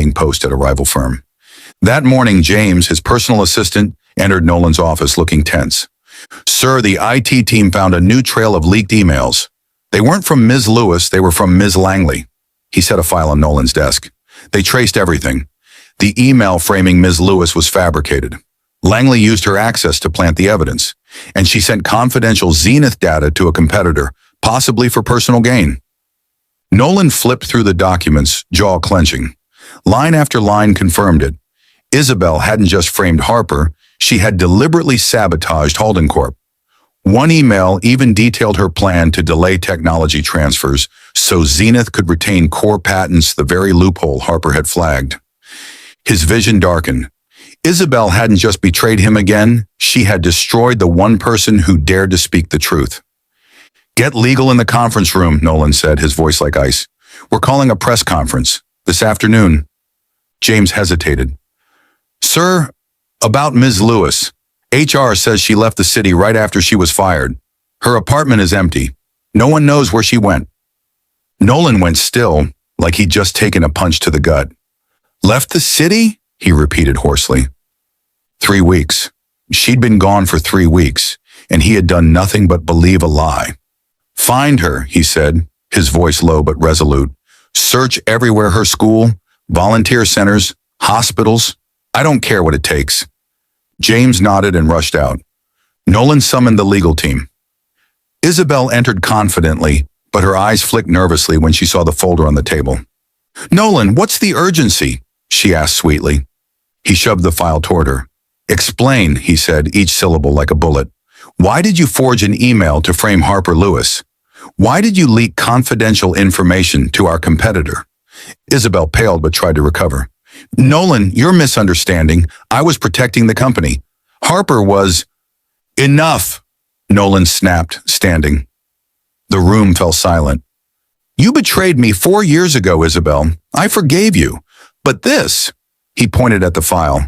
high-paying post at a rival firm. That morning, James, his personal assistant, entered Nolan's office looking tense. "Sir, the IT team found a new trail of leaked emails. They weren't from Ms. Lewis, they were from Ms. Langley." He set a file on Nolan's desk. They traced everything. The email framing Ms. Lewis was fabricated. Langley used her access to plant the evidence, and she sent confidential Zenith data to a competitor, possibly for personal gain. Nolan flipped through the documents, jaw clenching. Line after line confirmed it. Isabel hadn't just framed Harper, she had deliberately sabotaged Halden Corp. One email even detailed her plan to delay technology transfers so Zenith could retain core patents, the very loophole Harper had flagged. His vision darkened. Isabel hadn't just betrayed him again, she had destroyed the one person who dared to speak the truth. "Get legal in the conference room," Nolan said, his voice like ice. "We're calling a press conference this afternoon." James hesitated. "Sir, about Ms. Lewis. HR says she left the city right after she was fired. Her apartment is empty. No one knows where she went." Nolan went still, like he'd just taken a punch to the gut. "Left the city?" he repeated hoarsely. 3 weeks. She'd been gone for 3 weeks, and he had done nothing but believe a lie. "Find her," he said, his voice low but resolute. "Search everywhere, her school, volunteer centers, hospitals. I don't care what it takes." James nodded and rushed out. Nolan summoned the legal team. Isabel entered confidently, but her eyes flicked nervously when she saw the folder on the table. "Nolan, what's the urgency?" she asked sweetly. He shoved the file toward her. "Explain," he said, each syllable like a bullet. "Why did you forge an email to frame Harper Lewis? Why did you leak confidential information to our competitor?" Isabel paled but tried to recover. "Nolan, you're misunderstanding. I was protecting the company. Harper was—" "Enough!" Nolan snapped, standing. The room fell silent. "You betrayed me 4 years ago, Isabel. I forgave you. But this," he pointed at the file,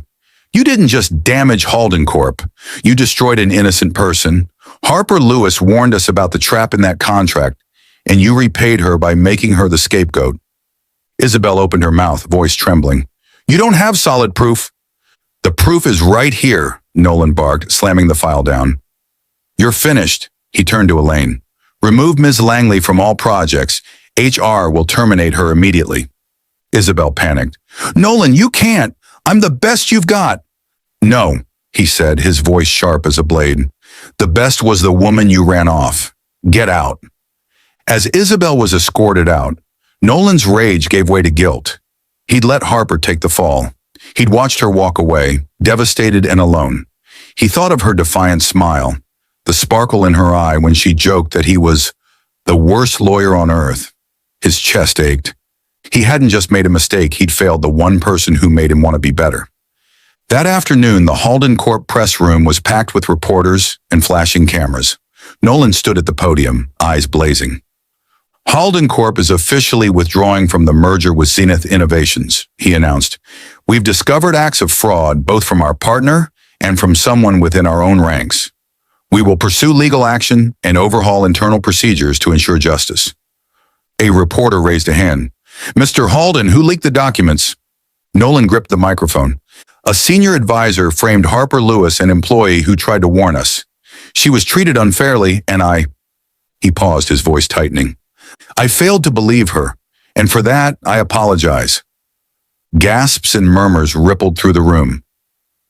"you didn't just damage Halden Corp. You destroyed an innocent person. Harper Lewis warned us about the trap in that contract, and you repaid her by making her the scapegoat." Isabel opened her mouth, voice trembling. "You don't have solid proof." "The proof is right here," Nolan barked, slamming the file down. "You're finished," he turned to Elaine. "Remove Ms. Langley from all projects. HR will terminate her immediately." Isabel panicked. "Nolan, you can't. I'm the best you've got." "No," he said, his voice sharp as a blade. "The best was the woman you ran off. Get out." As Isabel was escorted out, Nolan's rage gave way to guilt. He'd let Harper take the fall. He'd watched her walk away, devastated and alone. He thought of her defiant smile, the sparkle in her eye when she joked that he was the worst lawyer on earth. His chest ached. He hadn't just made a mistake, he'd failed the one person who made him want to be better. That afternoon, the Halden Corp press room was packed with reporters and flashing cameras. Nolan stood at the podium, eyes blazing. "Halden Corp is officially withdrawing from the merger with Zenith Innovations," he announced. "We've discovered acts of fraud, both from our partner and from someone within our own ranks. We will pursue legal action and overhaul internal procedures to ensure justice." A reporter raised a hand. "Mr. Halden, who leaked the documents?" Nolan gripped the microphone. "A senior advisor framed Harper Lewis, an employee who tried to warn us. She was treated unfairly, and He paused, his voice tightening. "I failed to believe her, and for that, I apologize." Gasps and murmurs rippled through the room.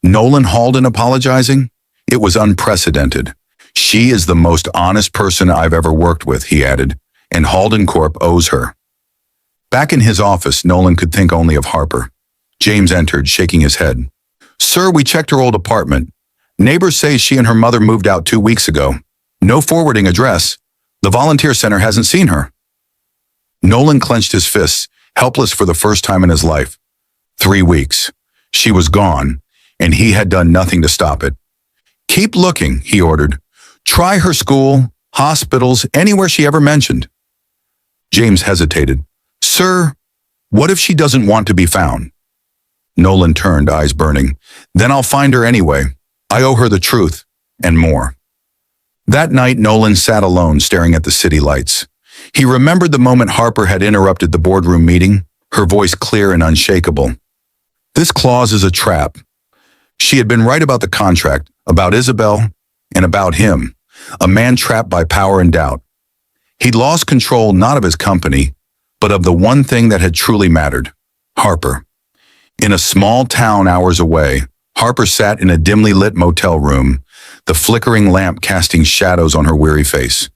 Nolan Halden apologizing? It was unprecedented. "She is the most honest person I've ever worked with," he added, "and Halden Corp owes her." Back in his office, Nolan could think only of Harper. James entered, shaking his head. "Sir, we checked her old apartment. Neighbors say she and her mother moved out 2 weeks ago. No forwarding address. The volunteer center hasn't seen her." Nolan clenched his fists, helpless for the first time in his life. 3 weeks. She was gone, and he had done nothing to stop it. "Keep looking," he ordered. "Try her school, hospitals, anywhere she ever mentioned." James hesitated. "Sir, what if she doesn't want to be found?" Nolan turned, eyes burning. "Then I'll find her anyway. I owe her the truth, and more." That night, Nolan sat alone, staring at the city lights. He remembered the moment Harper had interrupted the boardroom meeting, her voice clear and unshakable. "This clause is a trap." She had been right about the contract, about Isabel, and about him, a man trapped by power and doubt. He'd lost control not of his company, but of the one thing that had truly mattered, Harper. In a small town hours away, Harper sat in a dimly lit motel room, the flickering lamp casting shadows on her weary face.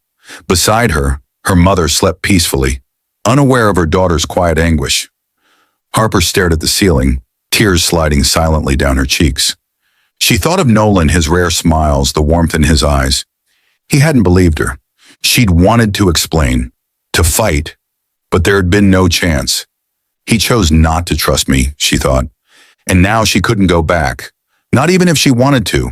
Beside her, her mother slept peacefully, unaware of her daughter's quiet anguish. Harper stared at the ceiling, tears sliding silently down her cheeks. She thought of Nolan, his rare smiles, the warmth in his eyes. He hadn't believed her. She'd wanted to explain, to fight, but there had been no chance. He chose not to trust me, she thought, and now she couldn't go back, not even if she wanted to.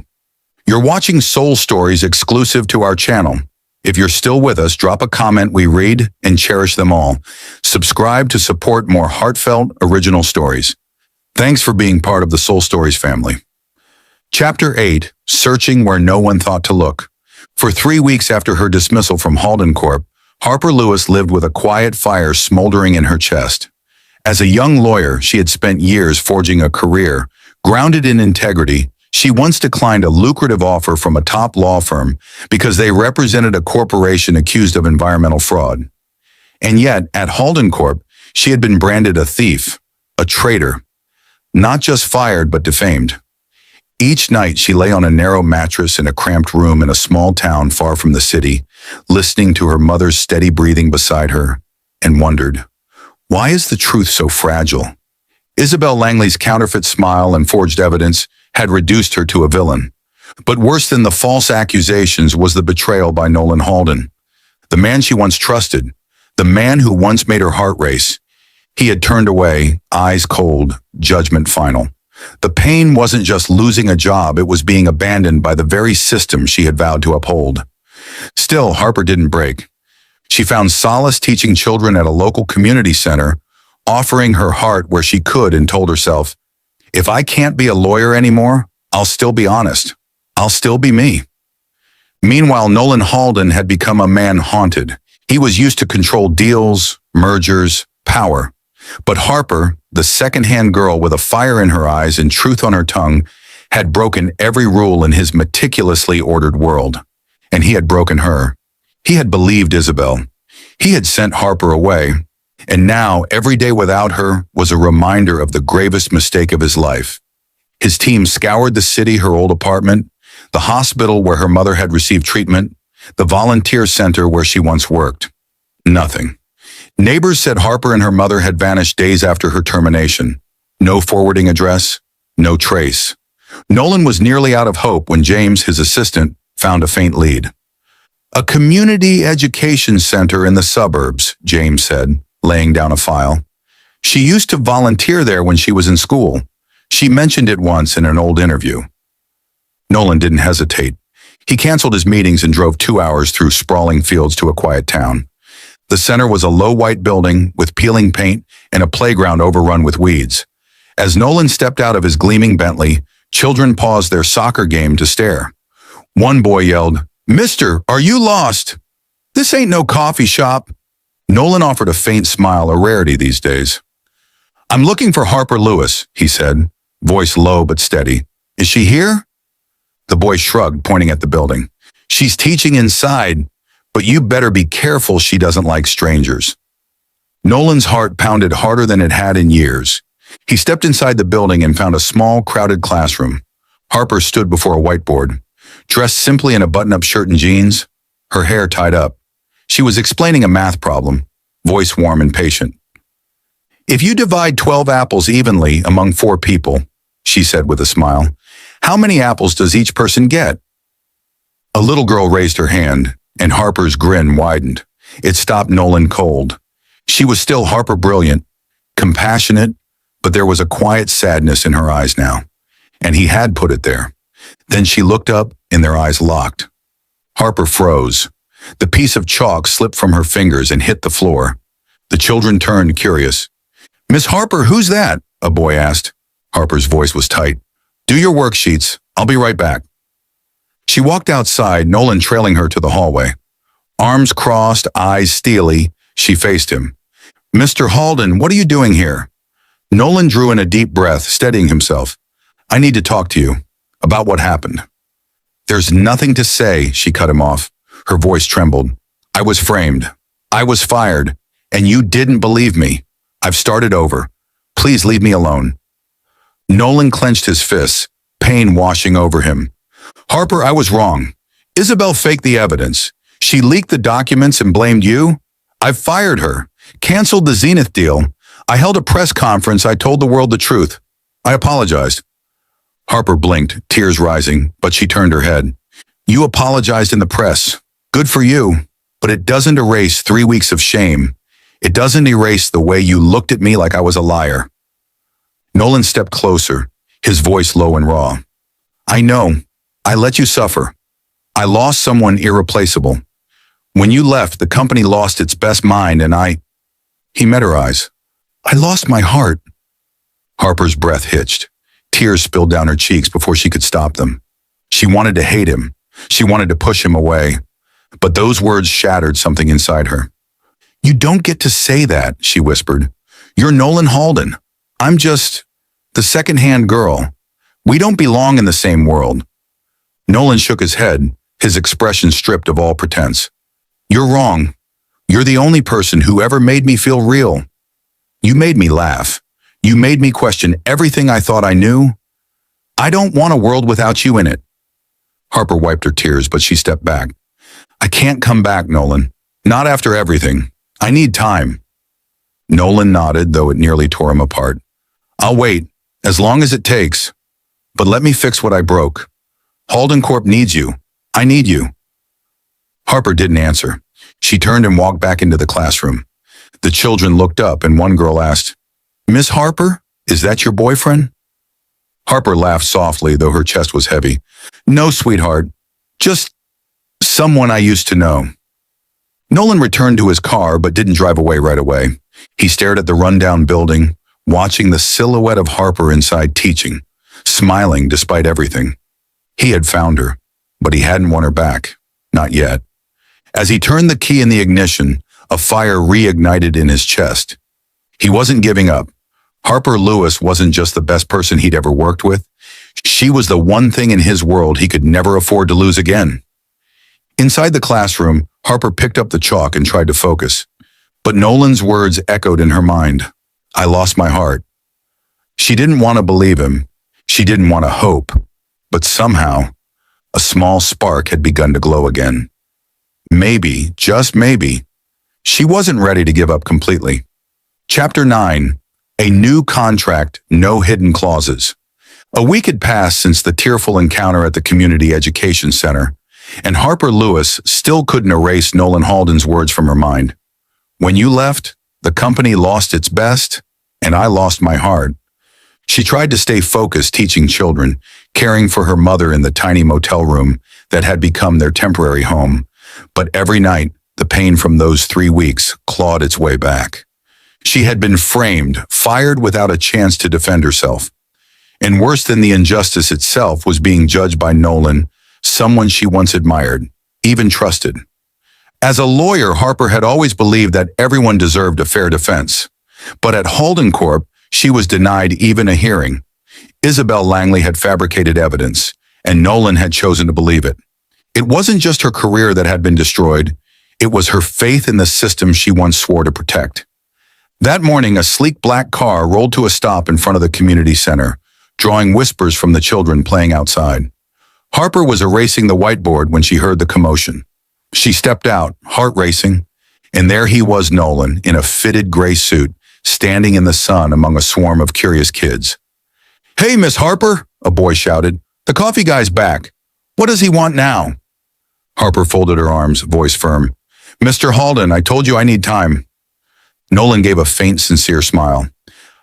You're watching Soul Stories exclusive to our channel. If you're still with us, drop a comment. We read and cherish them all. Subscribe to support more heartfelt, original stories. Thanks for being part of the Soul Stories family. Chapter 8, Searching Where No One Thought to Look. For 3 weeks after her dismissal from Halden Corp, Harper Lewis lived with a quiet fire smoldering in her chest. As a young lawyer, she had spent years forging a career, grounded in integrity. She once declined a lucrative offer from a top law firm because they represented a corporation accused of environmental fraud. And yet, at Halden Corp, she had been branded a thief, a traitor, not just fired but defamed. Each night she lay on a narrow mattress in a cramped room in a small town far from the city, listening to her mother's steady breathing beside her, and wondered, why is the truth so fragile? Isabel Langley's counterfeit smile and forged evidence had reduced her to a villain. But worse than the false accusations was the betrayal by Nolan Halden, the man she once trusted, the man who once made her heart race. He had turned away, eyes cold, judgment final. The pain wasn't just losing a job, it was being abandoned by the very system she had vowed to uphold. Still, Harper didn't break. She found solace teaching children at a local community center, offering her heart where she could, and told herself, if I can't be a lawyer anymore, I'll still be honest. I'll still be me. Meanwhile, Nolan Halden had become a man haunted. He was used to control deals, mergers, power. But Harper, the second-hand girl with a fire in her eyes and truth on her tongue, had broken every rule in his meticulously ordered world. And he had broken her. He had believed Isabel. He had sent Harper away. And now, every day without her was a reminder of the gravest mistake of his life. His team scoured the city, her old apartment, the hospital where her mother had received treatment, the volunteer center where she once worked. Nothing. Neighbors said Harper and her mother had vanished days after her termination. No forwarding address, no trace. Nolan was nearly out of hope when James, his assistant, found a faint lead. A community education center in the suburbs, James said, laying down a file. She used to volunteer there when she was in school. She mentioned it once in an old interview. Nolan didn't hesitate. He canceled his meetings and drove 2 hours through sprawling fields to a quiet town. The center was a low white building with peeling paint and a playground overrun with weeds. As Nolan stepped out of his gleaming Bentley, children paused their soccer game to stare. One boy yelled, "Mister, are you lost? This ain't no coffee shop." Nolan offered a faint smile, a rarity these days. "I'm looking for Harper Lewis," he said, voice low but steady. "Is she here?" The boy shrugged, pointing at the building. "She's teaching inside, but you better be careful she doesn't like strangers." Nolan's heart pounded harder than it had in years. He stepped inside the building and found a small, crowded classroom. Harper stood before a whiteboard, dressed simply in a button-up shirt and jeans, her hair tied up. She was explaining a math problem, voice warm and patient. "If you divide 12 apples evenly among 4 people," she said with a smile, "how many apples does each person get?" A little girl raised her hand, and Harper's grin widened. It stopped Nolan cold. She was still Harper brilliant, compassionate, but there was a quiet sadness in her eyes now, and he had put it there. Then she looked up, and their eyes locked. Harper froze. The piece of chalk slipped from her fingers and hit the floor. The children turned, curious. "Miss Harper, who's that?" a boy asked. Harper's voice was tight. "Do your worksheets. I'll be right back." She walked outside, Nolan trailing her to the hallway. Arms crossed, eyes steely, she faced him. Mr. Halden, what are you doing here? Nolan drew in a deep breath, steadying himself. I need to talk to you about what happened. There's nothing to say, she cut him off. Her voice trembled. I was framed. I was fired. And you didn't believe me. I've started over. Please leave me alone. Nolan clenched his fists, pain washing over him. Harper, I was wrong. Isabel faked the evidence. She leaked the documents and blamed you. I've fired her, canceled the Zenith deal. I held a press conference. I told the world the truth. I apologized. Harper blinked, tears rising, but she turned her head. You apologized in the press. Good for you. But it doesn't erase 3 weeks of shame. It doesn't erase the way you looked at me like I was a liar. Nolan stepped closer, his voice low and raw. I know. I let you suffer. I lost someone irreplaceable. When you left, the company lost its best mind and He met her eyes. I lost my heart. Harper's breath hitched. Tears spilled down her cheeks before she could stop them. She wanted to hate him. She wanted to push him away. But those words shattered something inside her. You don't get to say that, she whispered. You're Nolan Halden. I'm just the second-hand girl. We don't belong in the same world. Nolan shook his head, his expression stripped of all pretense. You're wrong. You're the only person who ever made me feel real. You made me laugh. You made me question everything I thought I knew. I don't want a world without you in it. Harper wiped her tears, but she stepped back. I can't come back, Nolan. Not after everything. I need time. Nolan nodded, though it nearly tore him apart. I'll wait, as long as it takes. But let me fix what I broke. Halden Corp needs you. I need you. Harper didn't answer. She turned and walked back into the classroom. The children looked up and one girl asked, Miss Harper, is that your boyfriend? Harper laughed softly, though her chest was heavy. No, sweetheart. Just someone I used to know. Nolan returned to his car but didn't drive away right away. He stared at the rundown building, watching the silhouette of Harper inside teaching, smiling despite everything. He had found her, but he hadn't won her back. Not yet. As he turned the key in the ignition, a fire reignited in his chest. He wasn't giving up. Harper Lewis wasn't just the best person he'd ever worked with. She was the one thing in his world he could never afford to lose again. Inside the classroom, Harper picked up the chalk and tried to focus. But Nolan's words echoed in her mind. I lost my heart. She didn't want to believe him. She didn't want to hope. But somehow, a small spark had begun to glow again. Maybe, just maybe, she wasn't ready to give up completely. Chapter 9. A new contract, no hidden clauses. A week had passed since the tearful encounter at the Community Education Center, and Harper Lewis still couldn't erase Nolan Halden's words from her mind. When you left, the company lost its best, and I lost my heart. She tried to stay focused teaching children, caring for her mother in the tiny motel room that had become their temporary home. But every night, the pain from those 3 weeks clawed its way back. She had been framed, fired without a chance to defend herself. And worse than the injustice itself was being judged by Nolan, someone she once admired, even trusted. As a lawyer, Harper had always believed that everyone deserved a fair defense. But at Halden Corp, she was denied even a hearing. Isabel Langley had fabricated evidence, and Nolan had chosen to believe it. It wasn't just her career that had been destroyed. It was her faith in the system she once swore to protect. That morning, a sleek black car rolled to a stop in front of the community center, drawing whispers from the children playing outside. Harper was erasing the whiteboard when she heard the commotion. She stepped out, heart racing, and there he was, Nolan, in a fitted gray suit, standing in the sun among a swarm of curious kids. Hey, Miss Harper, a boy shouted. The coffee guy's back. What does he want now? Harper folded her arms, voice firm. Mr. Halden, I told you I need time. Nolan gave a faint, sincere smile.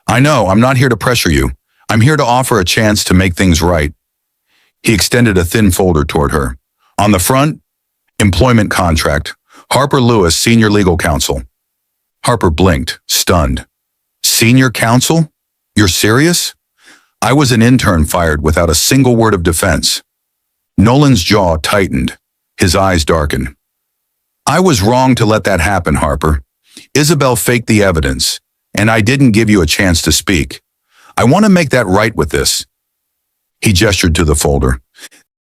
I know, I'm not here to pressure you. I'm here to offer a chance to make things right. He extended a thin folder toward her. On the front, employment contract. Harper Lewis, Senior Legal Counsel. Harper blinked, stunned. Senior counsel? You're serious? I was an intern fired without a single word of defense. Nolan's jaw tightened. His eyes darkened. I was wrong to let that happen, Harper. Isabel faked the evidence, and I didn't give you a chance to speak. I want to make that right with this. He gestured to the folder.